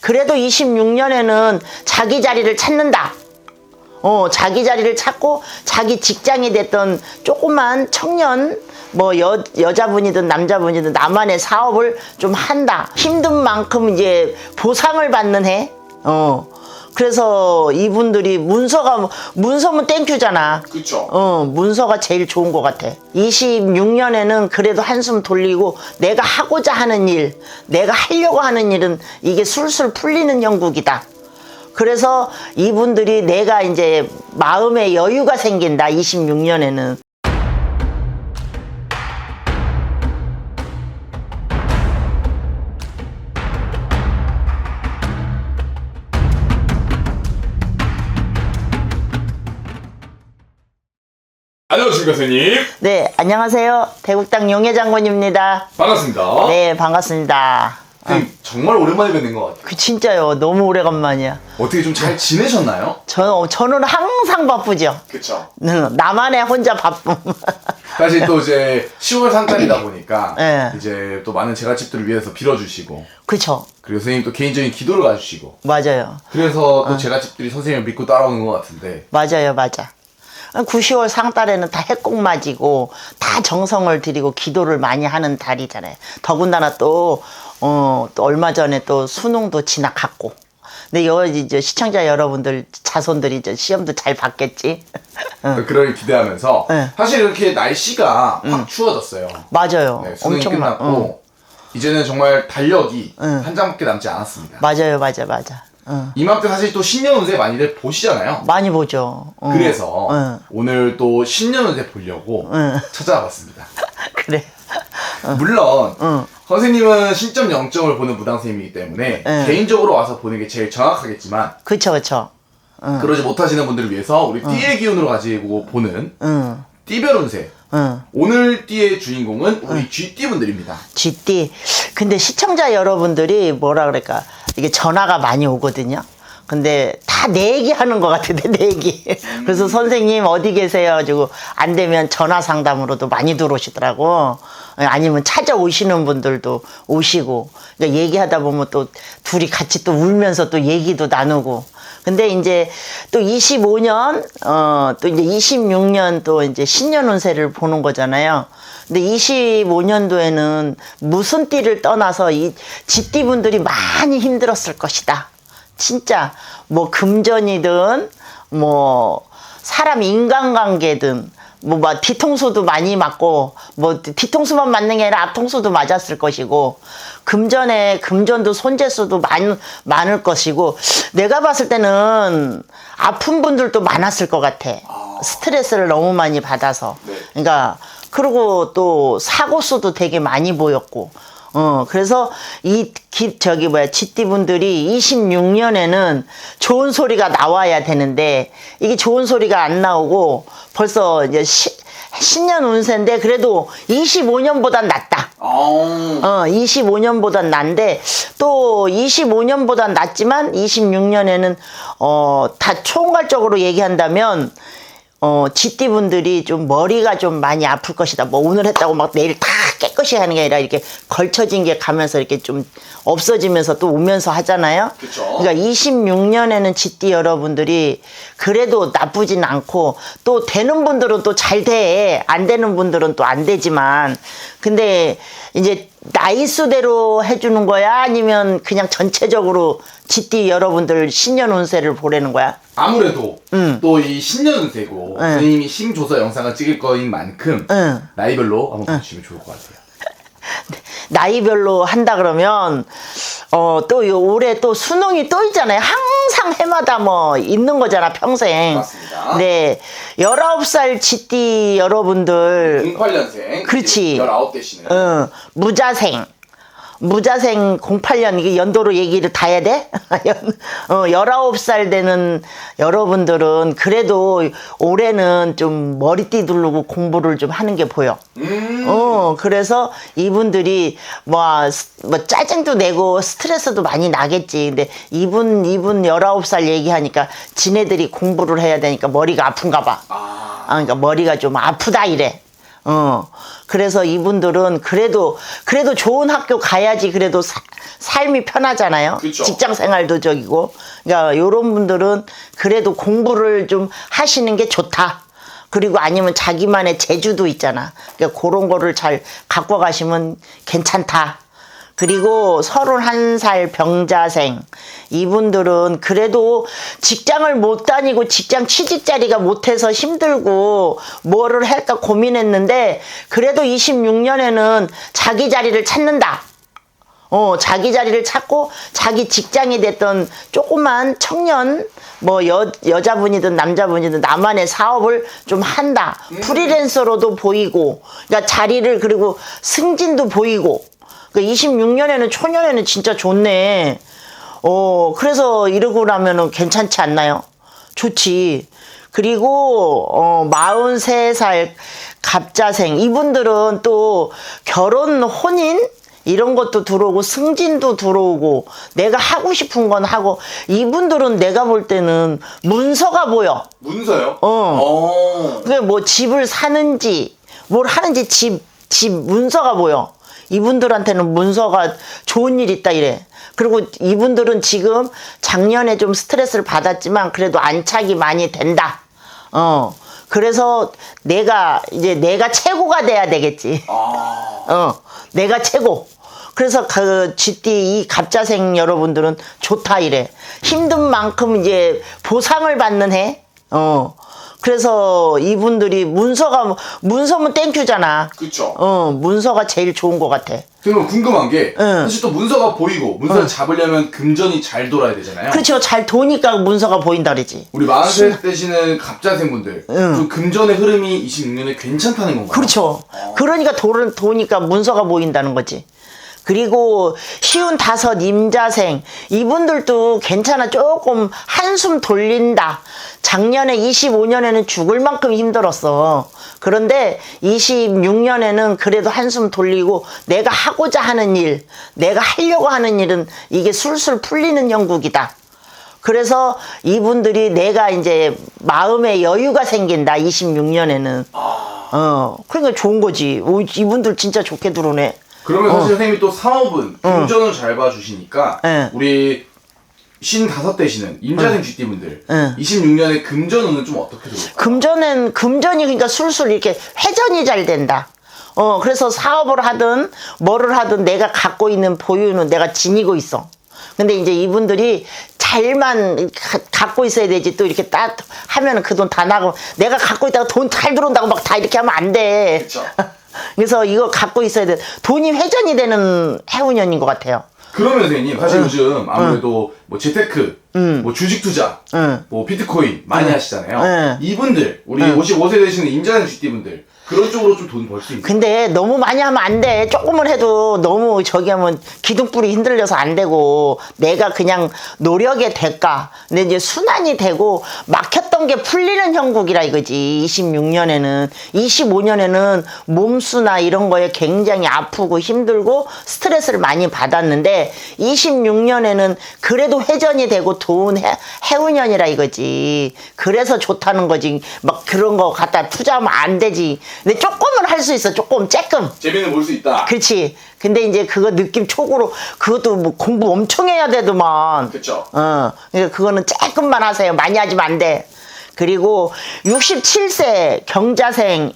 그래도 26년에는 자기 자리를 찾는다. 자기 자리를 찾고 자기 직장이 됐던 조그만 청년 뭐 여자분이든 남자분이든 나만의 사업을 좀 한다. 힘든 만큼 이제 보상을 받는 해. 그래서 이분들이 문서면 땡큐잖아. 그쵸. 문서가 제일 좋은 것 같아. 26년에는 그래도 한숨 돌리고 내가 하고자 하는 일, 내가 하려고 하는 일은 이게 술술 풀리는 형국이다. 그래서 이분들이 내가 이제 마음에 여유가 생긴다. 26년에는. 안녕하십니까, 선생님. 네, 안녕하세요. 대국당 용해 장군입니다. 반갑습니다. 네, 반갑습니다. 선생님, 정말 오랜만에 뵙는 것 같아요. 진짜요. 너무 오래간만이야. 어떻게 좀 잘 지내셨나요? 저는 항상 바쁘죠. 그쵸. 나만의 혼자 바쁨. 사실 또 이제 10월 상달이다 보니까 네. 이제 또 많은 제갓집들을 위해서 빌어주시고 그쵸. 그리고 선생님 또 개인적인 기도를 가주시고 맞아요. 그래서 또 제갓집들이 선생님을 믿고 따라오는 것 같은데 맞아요. 맞아. 9, 10월 상달에는 다 해꼭 맞이고 다 정성을 들이고 기도를 많이 하는 달이잖아요. 더군다나 또 얼마 전에 또 수능도 지나갔고. 근데 이제 시청자 여러분들 자손들이 이제 시험도 잘 봤겠지. 그걸 기대하면서 네. 사실 이렇게 날씨가 확 추워졌어요. 맞아요. 네, 수능이 엄청 끝났고 이제는 정말 달력이 한 장밖에 남지 않았습니다. 맞아요. 맞아. 이맘때 사실 또 신년 운세 많이들 보시잖아요. 많이 보죠. 그래서 오늘 또 신년 운세 보려고 찾아와봤습니다. 그래. 물론 선생님은 신점 0점을 보는 무당선생님이기 때문에 개인적으로 와서 보는 게 제일 정확하겠지만 그쵸. 그러지 못하시는 분들을 위해서 우리 띠의 기운으로 가지고 보는 띠별 운세. 오늘 띠의 주인공은 우리 쥐띠 분들입니다. 쥐띠. 근데 시청자 여러분들이 뭐라 그럴까 이게 전화가 많이 오거든요. 근데 다 내 얘기 하는 것 같은데 내 얘기. 그래서 선생님 어디 계세요? 가지고 안 되면 전화 상담으로도 많이 들어오시더라고. 아니면 찾아오시는 분들도 오시고. 그러니까 얘기하다 보면 또 둘이 같이 또 울면서 또 얘기도 나누고. 근데 이제 또 25년, 또 이제 26년 또 이제 신년 운세를 보는 거잖아요. 근데 25년도에는 무슨 띠를 떠나서 이 쥐띠 분들이 많이 힘들었을 것이다. 진짜 뭐 금전이든 뭐 사람 인간관계든 뭐 뒤통수도 많이 맞고 뭐 뒤통수만 맞는 게 아니라 앞통수도 맞았을 것이고 금전도 손재수도 많을 것이고 내가 봤을 때는 아픈 분들도 많았을 것 같아. 스트레스를 너무 많이 받아서. 그러니까 그리고 또 사고 수도 되게 많이 보였고. 그래서 쥐띠 분들이 26년에는 좋은 소리가 나와야 되는데 이게 좋은 소리가 안 나오고 벌써 이제 신년 운세인데 그래도 25년보단 낫다. 25년보단 난데 또 25년보단 낫지만 26년에는 다 총괄적으로 얘기한다면 쥐띠 분들이 좀 머리가 좀 많이 아플 것이다. 뭐 오늘 했다고 막 내일 다 깨끗이 하는 게 아니라 이렇게 걸쳐진 게 가면서 이렇게 좀 없어지면서 또 오면서 하잖아요. 그쵸. 그러니까 26년에는 쥐띠 여러분들이 그래도 나쁘진 않고 또 되는 분들은 또 잘 돼. 안 되는 분들은 또 안 되지만 근데 이제 나이수대로 해주는 거야? 아니면 그냥 전체적으로 쥐띠 여러분들 신년 운세를 보라는 거야? 아무래도 또 이 신년 운세고 선생님이 심조서 영상을 찍을 거인 만큼 나이별로 한번 보시면 좋을 것 같아요. 나이별로 한다 그러면 또 올해 또 수능이 또 있잖아요. 항상 해마다 뭐 있는 거잖아 평생. 맞습니다. 네, 19살 쥐띠 여러분들 08년생 그렇지. 19대시는 무자생 08년 이게 연도로 얘기를 다 해야 돼? 19살 되는 여러분들은 그래도 올해는 좀 머리띠 두르고 공부를 좀 하는 게 보여. 그래서 이분들이 뭐 짜증도 내고 스트레스도 많이 나겠지. 근데 이분 19살 얘기하니까 지네들이 공부를 해야 되니까 머리가 아픈가 봐. 그러니까 머리가 좀 아프다 이래. 그래서 이분들은 그래도 좋은 학교 가야지 그래도 삶이 편하잖아요. 그쵸. 직장 생활도 적이고. 그러니까 요런 분들은 그래도 공부를 좀 하시는 게 좋다. 그리고 아니면 자기만의 재주도 있잖아. 그러니까 그런 거를 잘 갖고 가시면 괜찮다. 그리고 31살 병자생 이분들은 그래도 직장을 못 다니고 직장 취직 자리가 못해서 힘들고 뭐를 할까 고민했는데 그래도 26년에는 자기 자리를 찾는다. 자기 자리를 찾고 자기 직장이 됐던 조그만 청년 뭐 여자분이든 남자분이든 나만의 사업을 좀 한다. 프리랜서로도 보이고 그러니까 자리를 그리고 승진도 보이고 26년에는 초년에는 진짜 좋네. 그래서 이러고 나면은 괜찮지 않나요? 좋지. 그리고 43살 갑자생 이분들은 또 결혼 혼인 이런 것도 들어오고 승진도 들어오고 내가 하고 싶은 건 하고 이분들은 내가 볼 때는 문서가 보여. 문서요? 그게 뭐 집을 사는지 뭘 하는지 집 문서가 보여. 이분들한테는 문서가 좋은 일 있다 이래. 그리고 이분들은 지금 작년에 좀 스트레스를 받았지만 그래도 안착이 많이 된다. 그래서 내가 최고가 돼야 되겠지. 내가 최고. 그래서 그 GT 이 갑자생 여러분들은 좋다 이래. 힘든 만큼 이제 보상을 받는 해. 그래서 이분들이 문서면 땡큐잖아. 그쵸. 문서가 제일 좋은 것 같아. 그러면 궁금한 게 사실 또 문서가 보이고 문서를 잡으려면 금전이 잘 돌아야 되잖아요. 그렇죠. 잘 도니까 문서가 보인다 그러지. 우리 40살 되시는 갑자생분들 그 금전의 흐름이 26년에 괜찮다는 건가요? 그렇죠. 그러니까 도니까 문서가 보인다는 거지. 그리고 55 임자생 이분들도 괜찮아. 조금 한숨 돌린다. 작년에 25년에는 죽을 만큼 힘들었어. 그런데 26년에는 그래도 한숨 돌리고 내가 하고자 하는 일, 내가 하려고 하는 일은 이게 술술 풀리는 형국이다. 그래서 이분들이 내가 이제 마음에 여유가 생긴다. 26년에는. 그러니까 좋은 거지. 이분들 진짜 좋게 들어오네. 그러면 사실 선생님이 또 사업은 금전을 잘 봐주시니까 우리 55 되시는 임자생 GT분들 26년에 금전운은 좀 어떻게 될까요? 금전이 그러니까 술술 이렇게 회전이 잘 된다. 그래서 사업을 하든 뭐를 하든 내가 갖고 있는 보유는 내가 지니고 있어. 근데 이제 이분들이 잘만 갖고 있어야 되지. 또 이렇게 딱 하면은 그 돈 다 나가고 내가 갖고 있다가 돈 잘 들어온다고 막 다 이렇게 하면 안 돼. 그쵸. 그래서 이거 갖고 있어야 돼. 돈이 회전이 되는 해운년인 것 같아요. 그러면 선생님 사실 요즘 아무래도 뭐 재테크, 뭐 주식 투자, 뭐 비트코인 많이 하시잖아요. 이분들 우리 55세 되시는 임자생 GT분들 그런 쪽으로 좀 돈 벌 수 있나요? 근데 너무 많이 하면 안 돼. 조금은 해도 너무 저기 하면 기둥불이 흔들려서 안 되고 내가 그냥 노력의 대가. 근데 이제 순환이 되고 막혔던 게 풀리는 형국이라 이거지. 26년에는. 25년에는 몸수나 이런 거에 굉장히 아프고 힘들고 스트레스를 많이 받았는데 26년에는 그래도 회전이 되고 좋은 해운년이라 이거지. 그래서 좋다는 거지. 막 그런 거 갖다 투자하면 안 되지. 근데 조금은 할 수 있어. 조금 쬐끔. 재미는 볼 수 있다. 그렇지. 근데 이제 그거 느낌 촉으로 그것도 뭐 공부 엄청 해야 되더만. 그쵸. 그러니까 그거는 조금만 하세요. 많이 하지면 안 돼. 그리고 67세 경자생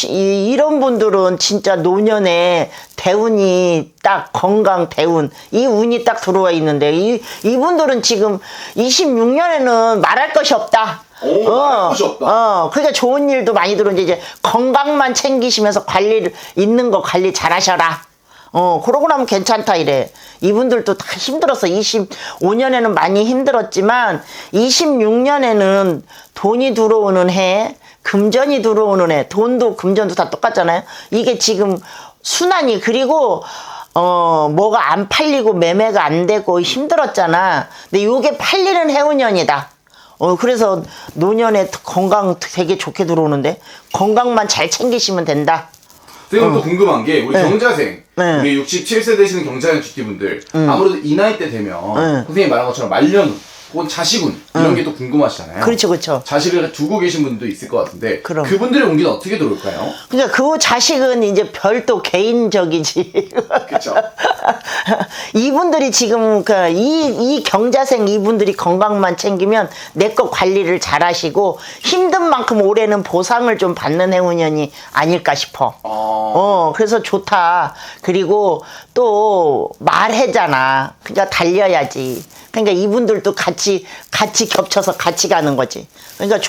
이런 분들은 진짜 노년에 대운이 딱 건강 대운 이 운이 딱 들어와 있는데 이분들은 지금 26년에는 말할 것이 없다. 말할 것이 없다. 그러니까 좋은 일도 많이 들어오는데 이제 건강만 챙기시면서 있는 거 관리 잘 하셔라. 그러고 나면 괜찮다 이래. 이분들도 다 힘들었어. 25년에는 많이 힘들었지만 26년에는 돈이 들어오는 해, 금전이 들어오는 해, 돈도 금전도 다 똑같잖아요. 이게 지금 순환이 그리고 뭐가 안 팔리고 매매가 안 되고 힘들었잖아. 근데 요게 팔리는 해운년이다. 그래서 노년에 건강 되게 좋게 들어오는데 건강만 잘 챙기시면 된다. 선생님 또 궁금한 게 우리 경자생 우리 67세 되시는 경자생 GT분들 아무래도 이 나이 때 되면 선생님 말한 것처럼 말년 혹은 자식운 이런 게 또 궁금하시잖아요. 그렇죠, 그렇죠. 자식을 두고 계신 분도 있을 것 같은데 그럼. 그분들의 운기는 어떻게 들어올까요? 그러니까 그 자식은 이제 별도 개인적이지. 그렇죠. 이분들이 지금 이 경자생 이분들이 건강만 챙기면 내 거 관리를 잘 하시고 힘든 만큼 올해는 보상을 좀 받는 해운년이 아닐까 싶어. 그래서 좋다. 그리고 또 말해잖아. 그러니까 달려야지. 그러니까 이분들도 같이 겹쳐서 같이 가는 거지. 그러니까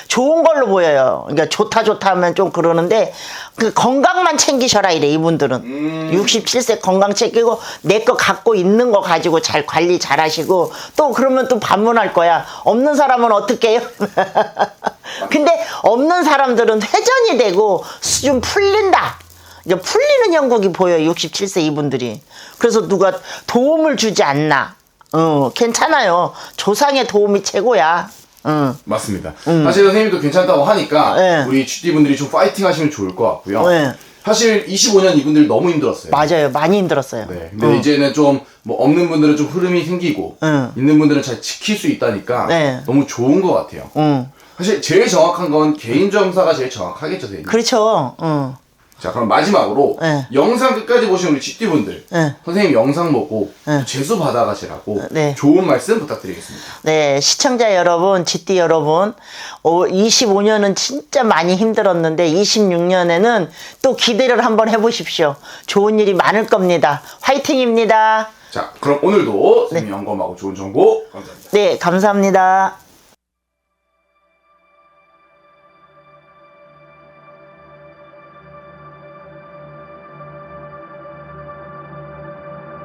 좋은 걸로 보여요. 그러니까 좋다 하면 좀 그러는데 그 건강만 챙기셔라 이래 이분들은. 67세 건강 챙기고 내 거 갖고 있는 거 가지고 잘 관리 잘 하시고 또 그러면 또 반문할 거야. 없는 사람은 어떻게 해요? 근데 없는 사람들은 회전이 되고 좀 풀린다. 이제 풀리는 형국이 보여요. 67세 이분들이. 그래서 누가 도움을 주지 않나. 괜찮아요. 조상의 도움이 최고야. 맞습니다. 사실 선생님도 괜찮다고 하니까 네. 우리 GD분들이 좀 파이팅 하시면 좋을 것 같고요. 네. 사실 25년 이분들 너무 힘들었어요. 맞아요. 많이 힘들었어요. 네. 근데 이제는 좀 뭐 없는 분들은 좀 흐름이 생기고 있는 분들은 잘 지킬 수 있다니까 네. 너무 좋은 것 같아요. 사실 제일 정확한 건 개인 점사가 제일 정확하겠죠, 선생님. 그렇죠. 자, 그럼 마지막으로 네. 영상 끝까지 보신 우리 GD분들 네. 선생님 영상 보고 재수 받아가시라고 네. 좋은 말씀 부탁드리겠습니다. 네, 시청자 여러분, GD 여러분, 25년은 진짜 많이 힘들었는데 26년에는 또 기대를 한번 해보십시오. 좋은 일이 많을 겁니다. 화이팅입니다. 자, 그럼 오늘도 선생님 영검하고 좋은 정보 감사합니다. 네, 감사합니다.